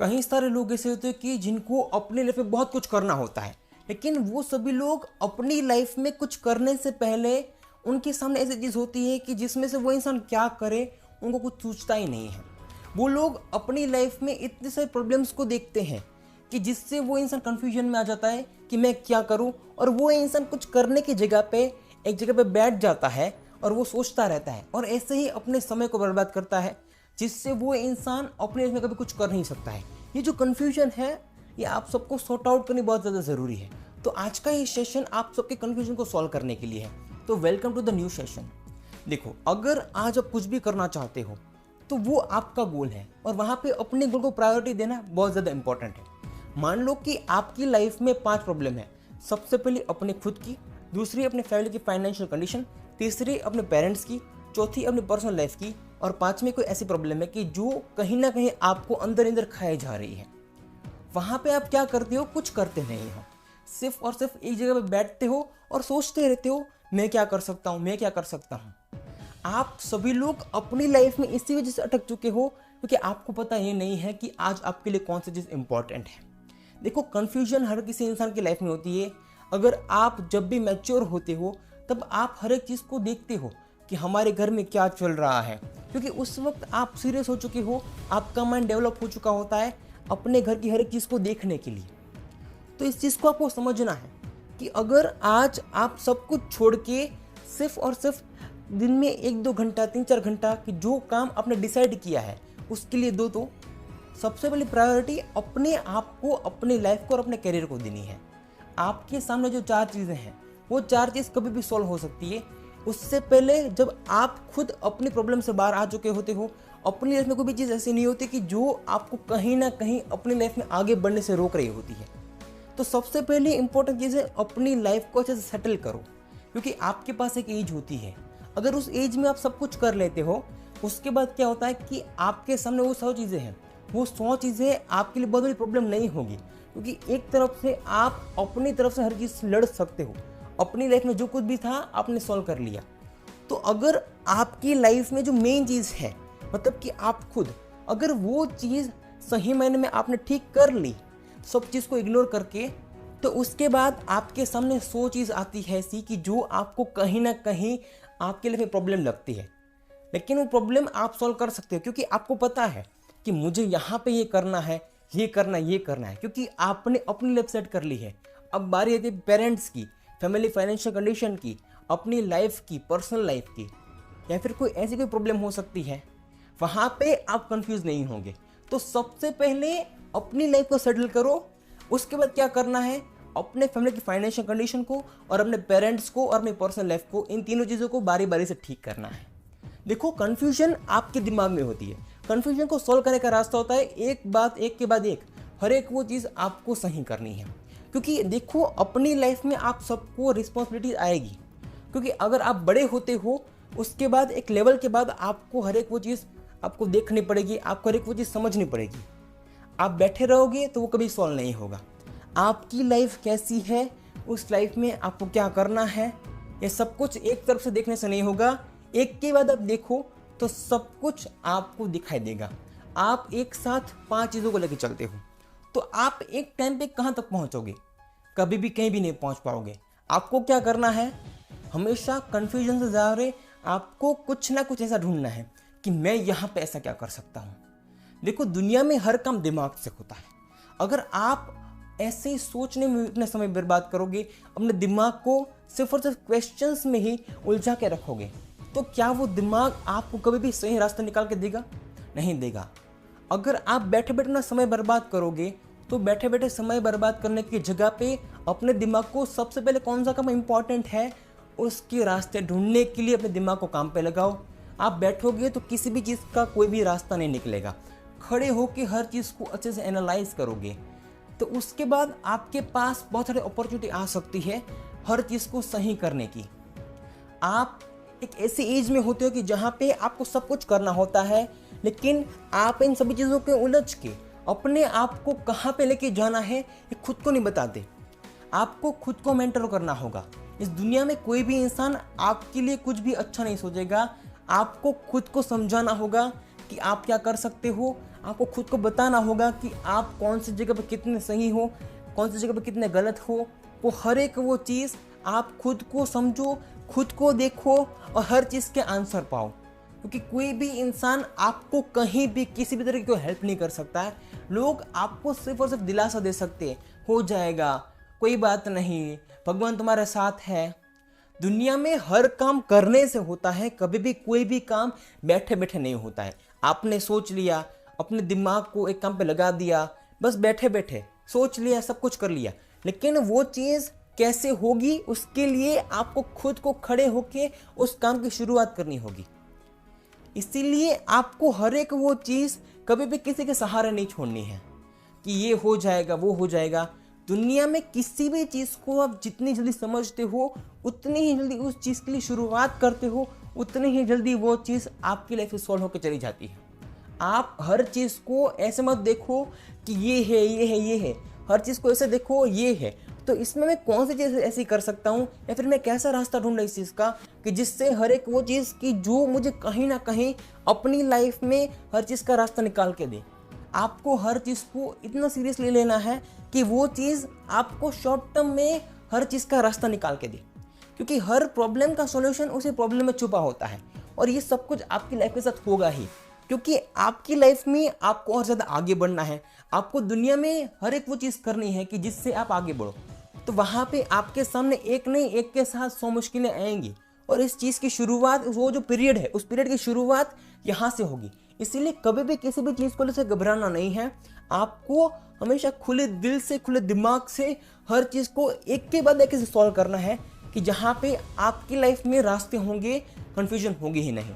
कई सारे लोग ऐसे होते हैं कि जिनको अपनी लाइफ में बहुत कुछ करना होता है, लेकिन वो सभी लोग अपनी लाइफ में कुछ करने से पहले उनके सामने ऐसी चीज़ होती है कि जिसमें से वो इंसान क्या करे उनको कुछ सोचता ही नहीं है। वो लोग अपनी लाइफ में इतने सारे प्रॉब्लम्स को देखते हैं कि जिससे वो इंसान कन्फ्यूजन में आ जाता है कि मैं क्या करूं, और वो इंसान कुछ करने की जगह पे एक जगह पे बैठ जाता है और वो सोचता रहता है और ऐसे ही अपने समय को बर्बाद करता है, जिससे वो इंसान अपने लाइफ में कभी कुछ कर नहीं सकता है। ये जो कन्फ्यूजन है ये आप सबको सॉर्ट आउट करनी बहुत ज़्यादा ज़रूरी है। तो आज का ये सेशन आप सबके कन्फ्यूजन को सॉल्व करने के लिए है। तो welcome to the new session. देखो, अगर आज आप कुछ भी करना चाहते हो तो वो आपका गोल है और वहाँ पे अपने गोल को प्रायोरिटी देना बहुत ज़्यादा इंपॉर्टेंट है। मान लो कि आपकी लाइफ में 5 प्रॉब्लम है। सबसे पहले अपने खुद की, दूसरी अपने फैमिली की फाइनेंशियल कंडीशन, तीसरी अपने पेरेंट्स की, चौथी अपनी पर्सनल लाइफ की, और पांचवी कोई ऐसी प्रॉब्लम है कि जो कहीं ना कहीं आपको अंदर अंदर खाए जा रही है। वहाँ पे आप क्या करते हो? कुछ करते नहीं हो, सिर्फ और सिर्फ एक जगह पे बैठते हो और सोचते रहते हो मैं क्या कर सकता हूँ, मैं क्या कर सकता हूँ। आप सभी लोग अपनी लाइफ में इसी वजह से अटक चुके हो क्योंकि आपको पता ये नहीं है कि आज आपके लिए कौन सी चीज़ इंपॉर्टेंट है। देखो, कन्फ्यूजन हर किसी इंसान की लाइफ में होती है। अगर आप जब भी मैच्योर होते हो तब आप हर एक चीज़ को देखते हो कि हमारे घर में क्या चल रहा है, क्योंकि उस वक्त आप सीरियस हो चुके हो, आपका माइंड डेवलप हो चुका होता है अपने घर की हर एक चीज़ को देखने के लिए। तो इस चीज़ को आपको समझना है कि अगर आज आप सब कुछ छोड़ के सिर्फ और सिर्फ दिन में 1-2 घंटा, 3-4 घंटा कि जो काम आपने डिसाइड किया है उसके लिए दो, तो सबसे पहली प्रायोरिटी अपने आप को, अपनी लाइफ को और अपने करियर को देनी है। आपके सामने जो 4 चीज़ें हैं वो 4 चीज़ कभी भी सॉल्व हो सकती है उससे पहले जब आप खुद अपनी प्रॉब्लम से बाहर आ चुके होते हो। अपनी लाइफ में कोई भी चीज़ ऐसी नहीं होती कि जो आपको कहीं ना कहीं अपनी लाइफ में आगे बढ़ने से रोक रही होती है। तो सबसे पहले इंपॉर्टेंट चीज़ है अपनी लाइफ को अच्छे से सेटल करो, क्योंकि आपके पास एक एज होती है। अगर उस एज में आप सब कुछ कर लेते हो, उसके बाद क्या होता है कि आपके सामने वो 100 चीज़ें हैं, वो 100 चीज़ें आपके लिए बहुत बड़ी प्रॉब्लम नहीं होगी, क्योंकि एक तरफ से आप अपनी तरफ से हर चीज़ लड़ सकते हो। अपनी लाइफ में जो कुछ भी था आपने सॉल्व कर लिया। तो अगर आपकी लाइफ में जो मेन चीज़ है, मतलब कि आप खुद, अगर वो चीज़ सही मायने में आपने ठीक कर ली सब चीज़ को इग्नोर करके, तो उसके बाद आपके सामने 100 चीज़ आती है ऐसी कि जो आपको कहीं ना कहीं आपके लाइफ में प्रॉब्लम लगती है, लेकिन वो प्रॉब्लम आप सॉल्व कर सकते हो क्योंकि आपको पता है कि मुझे यहाँ पे ये करना है, ये करना है, क्योंकि आपने अपनी लाइफ सेट कर ली है। अब बारी आती है पेरेंट्स की, फैमिली फाइनेंशियल कंडीशन की, अपनी लाइफ की, पर्सनल लाइफ की, या फिर कोई ऐसी कोई प्रॉब्लम हो सकती है। वहाँ पे आप कंफ्यूज नहीं होंगे। तो सबसे पहले अपनी लाइफ को सेटल करो। उसके बाद क्या करना है? अपने फैमिली की फाइनेंशियल कंडीशन को और अपने पेरेंट्स को और अपनी पर्सनल लाइफ को, इन तीनों चीज़ों को बारी बारी से ठीक करना है। देखो, कन्फ्यूजन आपके दिमाग में होती है। कन्फ्यूजन को सॉल्व करने का रास्ता होता है एक बात एक के बाद एक, हर एक वो चीज़ आपको सही करनी है। क्योंकि देखो, अपनी लाइफ में आप सबको रिस्पॉन्सिबिलिटी आएगी, क्योंकि अगर आप बड़े होते हो उसके बाद एक लेवल के बाद आपको हर एक वो चीज़ आपको देखनी पड़ेगी, आपको हर एक वो चीज़ समझनी पड़ेगी। आप बैठे रहोगे तो वो कभी सॉल्व नहीं होगा। आपकी लाइफ कैसी है, उस लाइफ में आपको क्या करना है, ये सब कुछ एक तरफ से देखने से नहीं होगा। एक के बाद आप देखो तो सब कुछ आपको दिखाई देगा। आप एक साथ 5 चीज़ों को लेकर चलते हो तो आप एक टाइम पे कहाँ तक पहुँचोगे? कभी भी कहीं भी नहीं पहुँच पाओगे। आपको क्या करना है? हमेशा कन्फ्यूजन से ज़्यादा आपको कुछ ना कुछ ऐसा ढूंढना है कि मैं यहाँ पे ऐसा क्या कर सकता हूँ। देखो, दुनिया में हर काम दिमाग से होता है। अगर आप ऐसे ही सोचने में इतना समय बर्बाद करोगे, अपने दिमाग को सिर्फ और सिर्फ क्वेश्चंस में ही उलझा के रखोगे, तो क्या वो दिमाग आपको कभी भी सही रास्ता निकाल के देगा? नहीं देगा। अगर आप बैठे बैठे ना समय बर्बाद करोगे, तो बैठे बैठे समय बर्बाद करने की जगह पे अपने दिमाग को सबसे पहले कौन सा काम इंपॉर्टेंट है उसके रास्ते ढूंढने के लिए अपने दिमाग को काम पे लगाओ। आप बैठोगे तो किसी भी चीज़ का कोई भी रास्ता नहीं निकलेगा। खड़े होकर हर चीज़ को अच्छे से एनालाइज करोगे तो उसके बाद आपके पास बहुत सारी अपॉर्चुनिटी आ सकती है हर चीज़ को सही करने की। आप एक ऐसी एज में होते हो कि जहाँ पे आपको सब कुछ करना होता है, लेकिन आप इन सभी चीज़ों के उलझ के अपने आप को कहाँ पे लेके जाना है ये खुद को नहीं बताते। आपको खुद को मेंटर करना होगा। इस दुनिया में कोई भी इंसान आपके लिए कुछ भी अच्छा नहीं सोचेगा। आपको खुद को समझाना होगा कि आप क्या कर सकते हो। आपको खुद को बताना होगा कि आप कौन सी जगह पर कितने सही हो, कौन सी जगह पर कितने गलत हो। वो हर एक वो चीज़ आप खुद को समझो, खुद को देखो और हर चीज़ के आंसर पाओ। क्योंकि कोई भी इंसान आपको कहीं भी किसी भी तरह की कोई हेल्प नहीं कर सकता है। लोग आपको सिर्फ और सिर्फ दिलासा दे सकते हैं, हो जाएगा, कोई बात नहीं, भगवान तुम्हारे साथ है। दुनिया में हर काम करने से होता है, कभी भी कोई भी काम बैठे बैठे नहीं होता है। आपने सोच लिया, अपने दिमाग को एक काम पे लगा दिया, बस बैठे बैठे सोच लिया, सब कुछ कर लिया, लेकिन वो चीज़ कैसे होगी उसके लिए आपको खुद को खड़े होके उस काम की शुरुआत करनी होगी। इसीलिए आपको हर एक वो चीज़ कभी भी किसी के सहारे नहीं छोड़नी है कि ये हो जाएगा, वो हो जाएगा। दुनिया में किसी भी चीज़ को आप जितनी जल्दी समझते हो, उतनी ही जल्दी उस चीज़ के लिए शुरुआत करते हो, उतनी ही जल्दी वो चीज़ आपकी लाइफ में सॉल्व होकर चली जाती है। आप हर चीज़ को ऐसे मत देखो कि ये है, ये है, ये है। हर चीज़ को ऐसे देखो, ये है तो इसमें मैं कौन सी चीज़ ऐसी कर सकता हूँ, या फिर मैं कैसा रास्ता ढूंढूं इस चीज़ का कि जिससे हर एक वो चीज़ की जो मुझे कहीं ना कहीं अपनी लाइफ में हर चीज़ का रास्ता निकाल के दे। आपको हर चीज़ को इतना सीरियसली लेना है कि वो चीज़ आपको शॉर्ट टर्म में हर चीज़ का रास्ता निकाल के दे। क्योंकि हर प्रॉब्लम का सॉल्यूशन उसी प्रॉब्लम में छुपा होता है और ये सब कुछ आपकी लाइफ के साथ होगा ही। क्योंकि आपकी लाइफ में आपको और ज़्यादा आगे बढ़ना है, आपको दुनिया में हर एक वो चीज़ करनी है कि जिससे आप आगे बढ़ो। तो वहाँ पे आपके सामने एक नहीं, एक के साथ 100 मुश्किलें आएंगी और इस चीज़ की शुरुआत, वो जो पीरियड है उस पीरियड की शुरुआत यहाँ से होगी। इसीलिए कभी भी किसी भी चीज़ को लेकर घबराना नहीं है। आपको हमेशा खुले दिल से, खुले दिमाग से हर चीज़ को एक के बाद एक सॉल्व करना है कि जहाँ पे आपकी लाइफ में रास्ते होंगे, कन्फ्यूजन होगी ही नहीं।